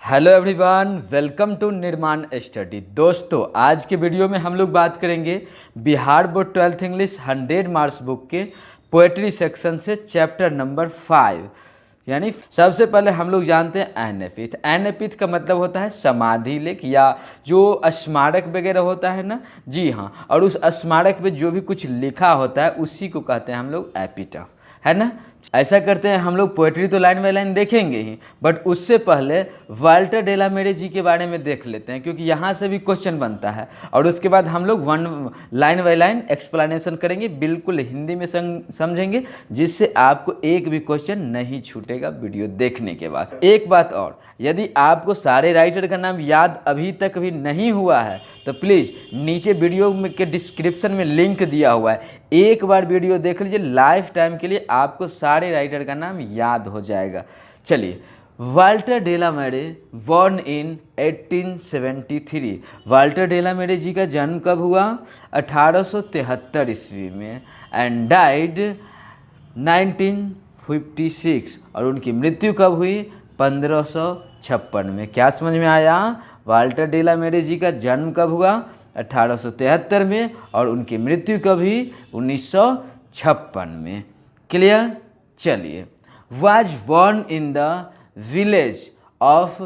Hello everyone, welcome to निर्माण study. दोस्तों, आज के वीडियो में हम लोग बात करेंगे Bihar board 12th English 100 marks book के पोएट्री सेक्शन से चैप्टर नंबर 5। यानी सबसे पहले हम लोग जानते हैं एनेपिथ। एनेपिथ का मतलब होता है समाधि लेख या जो स्मारक वगैरह होता है ना, जी हाँ। और उस स्मारक पे जो भी कुछ लिखा होता है उसी को कहते हैं हम लोग एपिटाफ, है ना। ऐसा करते हैं, हम लोग पोएट्री तो लाइन बाय लाइन देखेंगे ही, बट उससे पहले वाल्टर डेलामेरे जी के बारे में देख लेते हैं, क्योंकि यहाँ से भी क्वेश्चन बनता है। और उसके बाद हम लोग लाइन बाय लाइन एक्सप्लेनेशन करेंगे, बिल्कुल हिंदी में समझेंगे, जिससे आपको एक भी क्वेश्चन नहीं छूटेगा वीडियो देखने के बाद। एक बात और, यदि आपको सारे राइटर का नाम याद अभी तक भी नहीं हुआ है तो प्लीज़ नीचे वीडियो के डिस्क्रिप्शन में लिंक दिया हुआ है, एक बार वीडियो देख लीजिए, लाइफ टाइम के लिए आपको सारे राइटर का नाम याद हो जाएगा। चलिए, वाल्टर डेलामेरे बॉर्न इन 1873। वाल्टर डेलामेरे जी का जन्म कब हुआ? 1873 ईस्वी में, एंड डाइड 1956। और उनकी मृत्यु कब हुई? 1556 में। क्या समझ में आया? वाल्टर डेलामेरे जी का जन्म कब हुआ? 1873 में, और उनकी मृत्यु कब हुई? 1956 में। क्लियर? चलिए, was born in the village of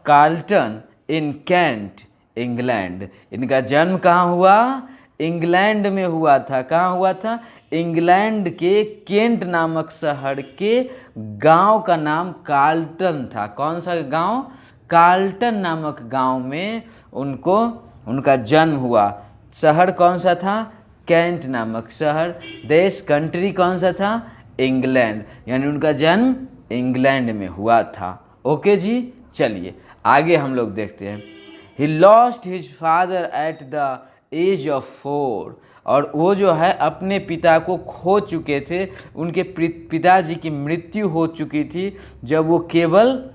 Charlton in Kent, England. इनका जन्म कहाँ हुआ? इंग्लैंड में हुआ था। कहाँ हुआ था? इंग्लैंड के केंट नामक शहर के गांव का नाम कार्ल्टन था। कौन सा गांव? कार्ल्टन नामक गांव में उनका जन्म हुआ। शहर कौन सा था? कैंट नामक शहर। देश, कंट्री कौन सा था? इंग्लैंड। यानी उनका जन्म इंग्लैंड में हुआ था। ओके जी, चलिए आगे हम लोग देखते हैं। He lost his father at the age of 4। और वो जो है अपने पिता को खो चुके थे। उनके पिताजी की मृत्यु हो चुकी थी जब वो केवल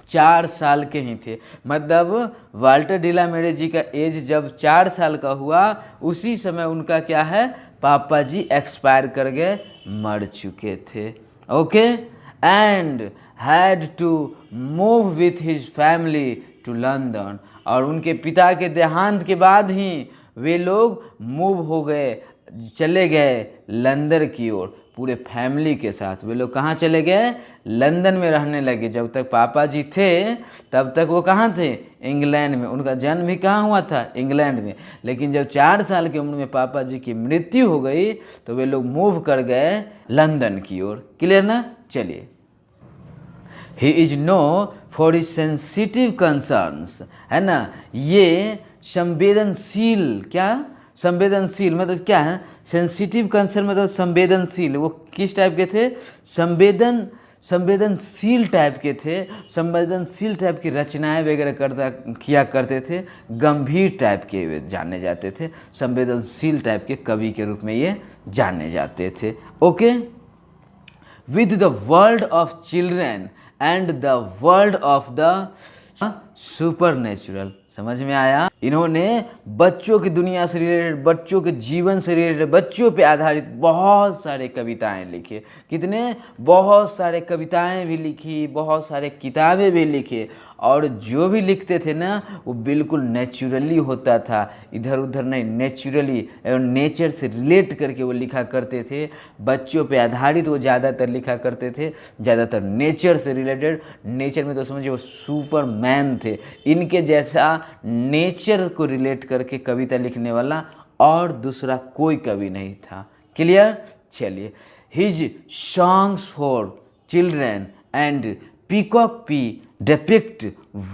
4 साल के ही थे। मतलब वाल्टर डेलामेरे जी का एज जब 4 साल का हुआ, उसी समय उनका क्या है, पापा जी एक्सपायर कर गए, मर चुके थे। Okay, and had to move with his family to London. और उनके पिता के देहांत के बाद ही वे लोग मूव हो गए, चले गए लंदन की ओर, पूरे फैमिली के साथ। वे लोग कहाँ चले गए? लंदन में रहने लगे। जब तक पापा जी थे तब तक वो कहाँ थे? इंग्लैंड में। उनका जन्म भी कहाँ हुआ था? इंग्लैंड में। लेकिन जब 4 साल की उम्र में पापा जी की मृत्यु हो गई तो वे लोग मूव कर गए लंदन की ओर। क्लियर ना? चलिए, he is known for his sensitive concerns, है ना। ये संवेदनशील, क्या संवेदनशील मतलब क्या है? सेंसिटिव कंसर्न मतलब संवेदनशील। वो किस टाइप के थे? संवेदनशील टाइप के थे। संवेदनशील टाइप की रचनाएं वगैरह किया करते थे। गंभीर टाइप के वे जाने जाते थे। संवेदनशील टाइप के कवि के रूप में ये जाने जाते थे। Okay, with the world of children and the world of the super natural. समझ में आया? इन्होंने बच्चों की दुनिया से रिलेटेड, बच्चों के जीवन से रिलेटेड, बच्चों पे आधारित बहुत सारे कविताएं लिखे। कितने? बहुत सारे कविताएं भी लिखी, बहुत सारे किताबें भी लिखे। और जो भी लिखते थे ना, वो बिल्कुल नेचुरली होता था, इधर उधर नहीं, नेचुरली एवं नेचर से रिलेट करके वो लिखा करते थे। बच्चों पे आधारित वो ज़्यादातर लिखा करते थे, ज़्यादातर नेचर से रिलेटेड। नेचर में तो समझिए वो सुपरमैन थे। इनके जैसा नेचर को रिलेट करके कविता लिखने वाला और दूसरा कोई कवि नहीं था। क्लियर? चलिए, his songs for children and peacock P depict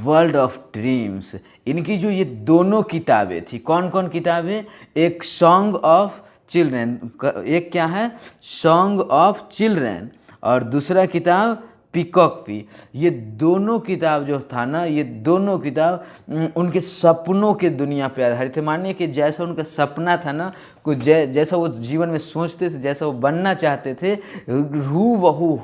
world of dreams. इनकी जो ये दोनों किताबें थी, कौन कौन किताबें? एक सॉन्ग ऑफ चिल्ड्रेन, एक क्या है? सॉन्ग ऑफ चिल्ड्रेन, और दूसरा किताब पीकॉक पी। ये दोनों किताब जो था ना, ये दोनों किताब उनके सपनों के दुनिया पे आधारित थे। मानिए कि जैसा उनका सपना था ना, कुछ जैसा वो जीवन में सोचते थे, जैसा वो बनना चाहते थे, हू बहू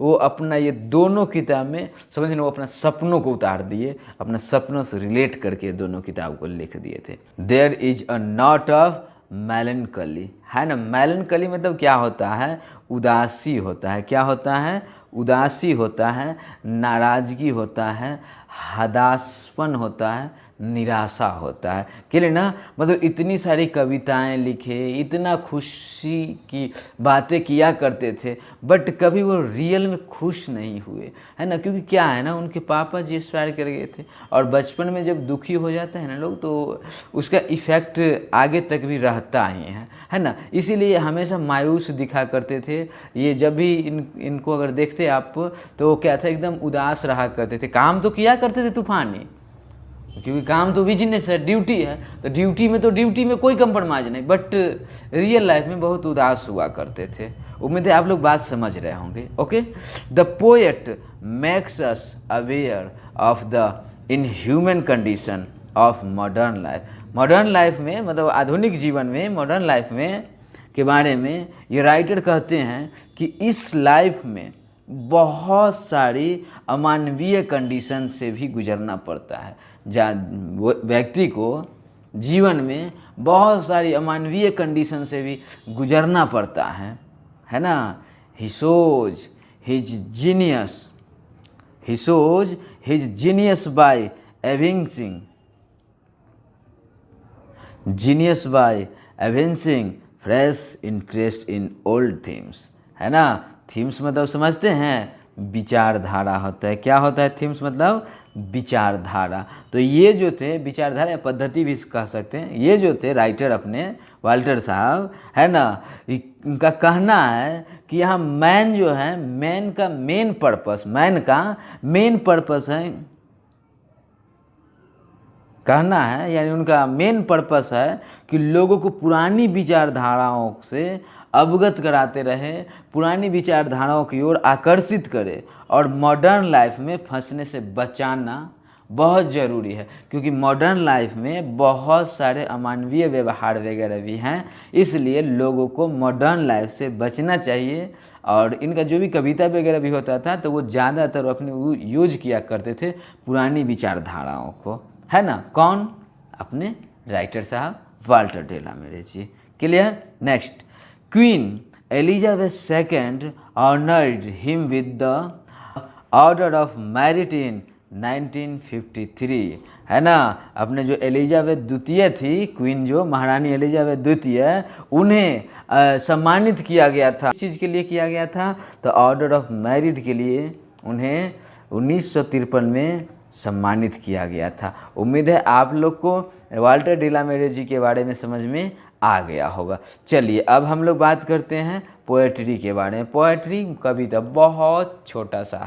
वो अपना ये दोनों किताब में, समझ लो, वो अपना सपनों को उतार दिए, अपना सपनों से रिलेट करके दोनों किताब को लिख दिए थे। There is a note of melancholy, है ना। मेलनकली मतलब क्या होता है? उदासी होता है। क्या होता है? उदासी होता है, नाराज़गी होता है, हताशपन होता है, निराशा होता है। क्लियर ना? मतलब इतनी सारी कविताएं लिखे, इतना खुशी की बातें किया करते थे, बट कभी वो रियल में खुश नहीं हुए, है ना? क्योंकि क्या है ना, उनके पापा जी एक्सपायर कर गए थे, और बचपन में जब दुखी हो जाते हैं ना लोग, तो उसका इफ़ेक्ट आगे तक भी रहता ही है ना? इसीलिए हमेशा मायूस दिखा करते थे। ये जब भी इनको अगर देखते आप, तो क्या था, एकदम उदास रहा करते थे। काम तो किया करते थे तूफानी, क्योंकि काम तो बिजनेस है, ड्यूटी है, तो ड्यूटी में कोई कंप्रोमाइज नहीं, बट रियल लाइफ में बहुत उदास हुआ करते थे। उम्मीद है आप लोग बात समझ रहे होंगे। Okay, the poet makes us aware of the inhuman condition of modern life. Modern life में, मतलब आधुनिक जीवन में, मॉडर्न लाइफ में के बारे में ये राइटर कहते हैं कि इस लाइफ में बहुत सारी अमानवीय कंडीशन से भी गुजरना पड़ता है। व्यक्ति को जीवन में बहुत सारी अमानवीय कंडीशन से भी गुजरना पड़ता है ना? He shows his genius by evincing fresh interest in old themes, है ना? थीम्स मतलब समझते हैं, विचारधारा होता है। क्या होता है थीम्स? मतलब विचारधारा। तो ये जो थे, विचारधारा या पद्धति भी कह सकते हैं, ये जो थे राइटर अपने वाल्टर साहब, है ना, इनका कहना है कि यहाँ मैन जो है, मैन का मेन पर्पस है, कहना है, यानी उनका मेन पर्पस है कि लोगों को पुरानी विचारधाराओं से अवगत कराते रहे, पुरानी विचारधाराओं की ओर आकर्षित करे, और मॉडर्न लाइफ में फंसने से बचाना बहुत ज़रूरी है, क्योंकि मॉडर्न लाइफ में बहुत सारे अमानवीय व्यवहार वगैरह भी हैं। इसलिए लोगों को मॉडर्न लाइफ से बचना चाहिए। और इनका जो भी कविता वगैरह भी होता था, तो वो ज़्यादातर अपने यूज किया करते थे पुरानी विचारधाराओं को, है ना? कौन? अपने राइटर साहब Walter de la Mare ji. Clear? Next, queen Elizabeth II honoured him with the order of merit in 1953, है ना? अपने जो एलिजाबेथ द्वितीय थी, क्वीन जो महारानी एलिजाबेथ द्वितीय, उन्हें सम्मानित किया गया था। इस चीज़ के लिए किया गया था, तो ऑर्डर ऑफ मेरिट के लिए उन्हें 1953 में सम्मानित किया गया था। उम्मीद है आप लोग को वाल्टर डे ला मेरेज जी के बारे में समझ में आ गया होगा। चलिए अब हम लोग बात करते हैं पोएट्री के बारे में। पोएट्री कविता बहुत छोटा सा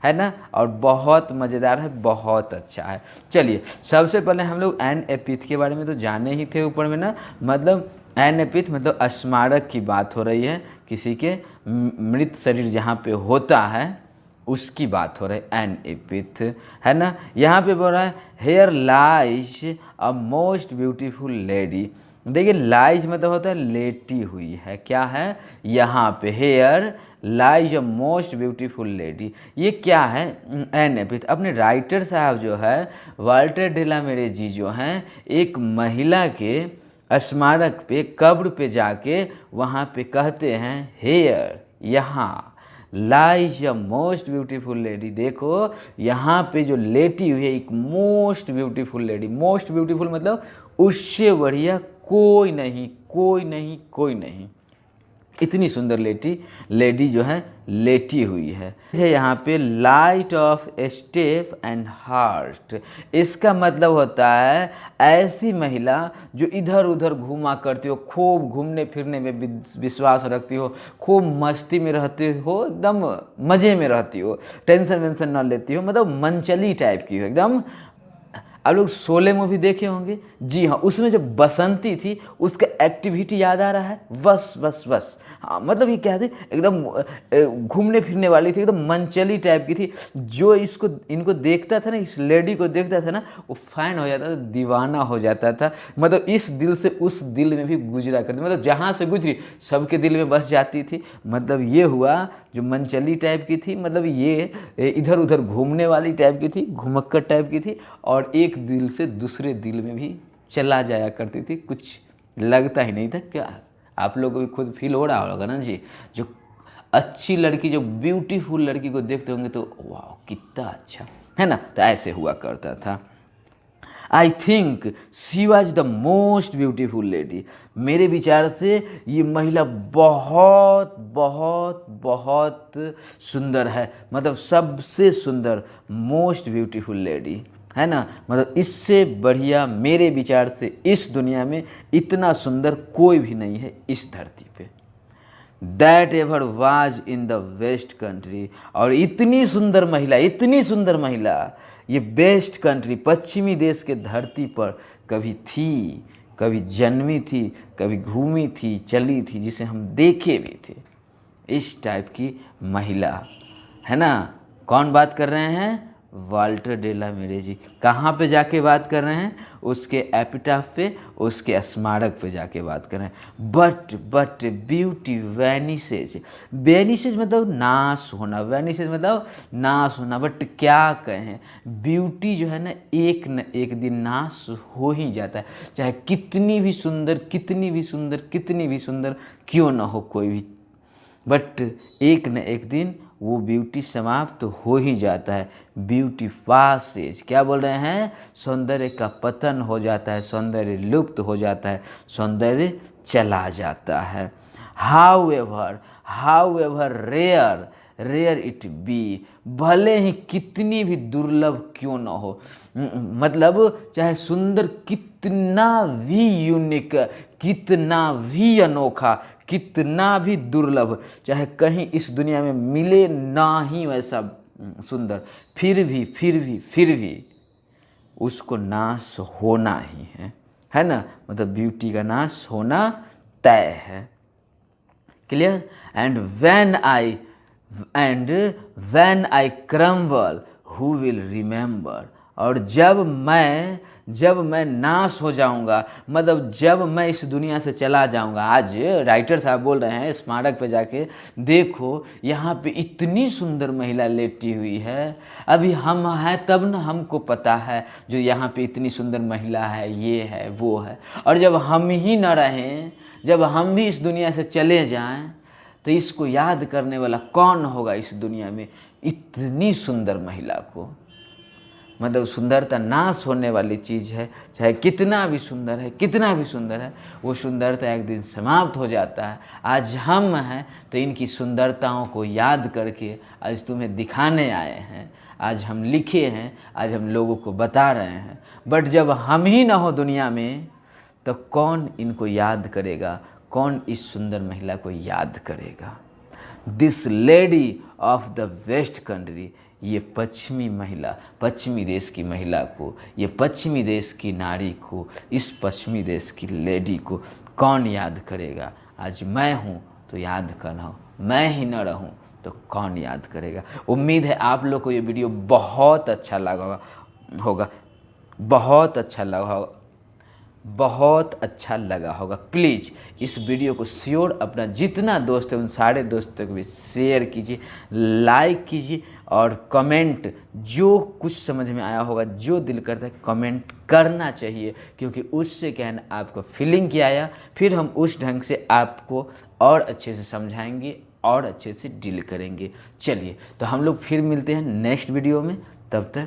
है ना, और बहुत मज़ेदार है, बहुत अच्छा है। चलिए सबसे पहले हम लोग एन एपिथ के बारे में तो जाने ही थे ऊपर में ना, मतलब एन एपिथ मतलब स्मारक की बात हो रही है, किसी के मृत शरीर जहाँ पे होता है उसकी बात हो रही है, एन एपिथ, है ना। यहाँ पे बोल रहा है here lies a most beautiful lady. देखिए लाइज मतलब होता है लेटी हुई है, क्या है यहाँ पे, here lies a most beautiful lady. ये क्या है? An epitaph. अपने राइटर साहब जो है Walter de la Mare ji जो हैं, एक महिला के स्मारक पे, कब्र पे जाके वहाँ पे कहते हैं हेयर, यहाँ lies a most beautiful lady. देखो यहाँ पे जो लेटी हुई है एक most beautiful lady. Most beautiful मतलब उससे बढ़िया कोई नहीं, कोई नहीं, कोई नहीं। इतनी सुंदर लेडी जो है लेटी हुई है। यहाँ पे light of step and heart, इसका मतलब होता है ऐसी महिला जो इधर उधर घूमा करती हो, खूब घूमने फिरने में विश्वास रखती हो, खूब मस्ती में रहती हो, एकदम मज़े में रहती हो, टेंशन वेंशन ना लेती हो, मतलब मनचली टाइप की हो एकदम। आप लोग शोले मूवी देखे होंगे, जी हाँ, उसमें जब बसंती थी उसका एक्टिविटी याद आ रहा है, बस बस बस, हाँ, मतलब ये क्या थी, एकदम घूमने फिरने वाली थी, एकदम मनचली टाइप की थी। जो इनको देखता था ना, इस लेडी को देखता था ना, वो फैन हो जाता था, दीवाना हो जाता था। मतलब इस दिल से उस दिल में भी गुजरा करती, मतलब जहाँ से गुजरी सबके दिल में बस जाती थी। मतलब ये हुआ जो मनचली टाइप की थी, मतलब ये इधर उधर घूमने वाली टाइप की थी, घुमक्कड़ टाइप की थी, और एक दिल से दूसरे दिल में भी चला जाया करती थी, कुछ लगता ही नहीं था। क्या आप लोगों को भी खुद फील हो रहा होगा ना जी, जो अच्छी लड़की, जो ब्यूटीफुल लड़की को देखते होंगे तो वाह कितना अच्छा है ना, तो ऐसे हुआ करता था। I think she was the most beautiful lady. मेरे विचार से ये महिला बहुत बहुत बहुत सुंदर है, मतलब सबसे सुंदर, मोस्ट ब्यूटीफुल लेडी है ना। मतलब इससे बढ़िया मेरे विचार से इस दुनिया में इतना सुंदर कोई भी नहीं है इस धरती पे। That ever was in the west country. और इतनी सुंदर महिला, इतनी सुंदर महिला ये वेस्ट कंट्री, पश्चिमी देश के धरती पर कभी थी, कभी जन्मी थी, कभी घूमी थी, चली थी, जिसे हम देखे भी थे। इस टाइप की महिला है ना। कौन बात कर रहे हैं? वाल्टर डे ला मेरे जी। कहाँ पे जाके बात कर रहे हैं? उसके एपिटाफ पे, उसके स्मारक पे जाके बात कर रहे हैं। But beauty वैनिसेज। वैनिसेज मतलब नाश होना, वैनिसेज मतलब नाश होना। बट क्या कहें, ब्यूटी जो है ना न एक दिन नाश हो ही जाता है, चाहे कितनी भी सुंदर, कितनी भी सुंदर, कितनी भी सुंदर क्यों ना हो कोई भी, बट एक न एक दिन वो ब्यूटी समाप्त तो हो ही जाता है। ब्यूटी पासेज, क्या बोल रहे हैं? सौंदर्य का पतन हो जाता है, सौंदर्य लुप्त हो जाता है, सौंदर्य चला जाता है। However rare it be, भले ही कितनी भी दुर्लभ क्यों न हो, मतलब चाहे सुंदर कितना भी यूनिक, कितना भी अनोखा, कितना भी दुर्लभ, चाहे कहीं इस दुनिया में मिले ना ही वैसा सुंदर, फिर भी उसको नाश होना ही है ना। मतलब ब्यूटी का नाश होना तय है। Clear? And when I crumble who will remember. और जब मैं नाश हो जाऊंगा, मतलब जब मैं इस दुनिया से चला जाऊंगा। आज राइटर साहब बोल रहे हैं स्मारक पे जाके देखो यहाँ पे इतनी सुंदर महिला लेटी हुई है, अभी हम हैं तब न हमको पता है जो यहाँ पे इतनी सुंदर महिला है, ये है वो है। और जब हम ही न रहें, जब हम भी इस दुनिया से चले जाएं, तो इसको याद करने वाला कौन होगा इस दुनिया में, इतनी सुंदर महिला को। मतलब सुंदरता नाश होने वाली चीज़ है, चाहे कितना भी सुंदर है, कितना भी सुंदर है, वो सुंदरता एक दिन समाप्त हो जाता है। आज हम हैं तो इनकी सुंदरताओं को याद करके आज तुम्हें दिखाने आए हैं, आज हम लिखे हैं, आज हम लोगों को बता रहे हैं। बट जब हम ही ना हो दुनिया में, तो कौन इनको याद करेगा, कौन इस सुंदर महिला को याद करेगा? This lady of the west country, ये पश्चिमी महिला, पश्चिमी देश की महिला को, ये पश्चिमी देश की नारी को, इस पश्चिमी देश की लेडी को कौन याद करेगा? आज मैं हूँ तो याद करना, मैं ही न रहूँ तो कौन याद करेगा? उम्मीद है आप लोग को ये वीडियो बहुत अच्छा लगा होगा, बहुत अच्छा लगा होगा। प्लीज़ इस वीडियो को श्योर अपना जितना दोस्त है उन सारे दोस्तों को भी शेयर कीजिए, लाइक कीजिए और कमेंट, जो कुछ समझ में आया होगा, जो दिल करता है कमेंट करना चाहिए, क्योंकि उससे क्या है ना आपको फीलिंग क्या आया, फिर हम उस ढंग से आपको और अच्छे से समझाएंगे और अच्छे से डील करेंगे। चलिए तो हम लोग फिर मिलते हैं नेक्स्ट वीडियो में, तब तक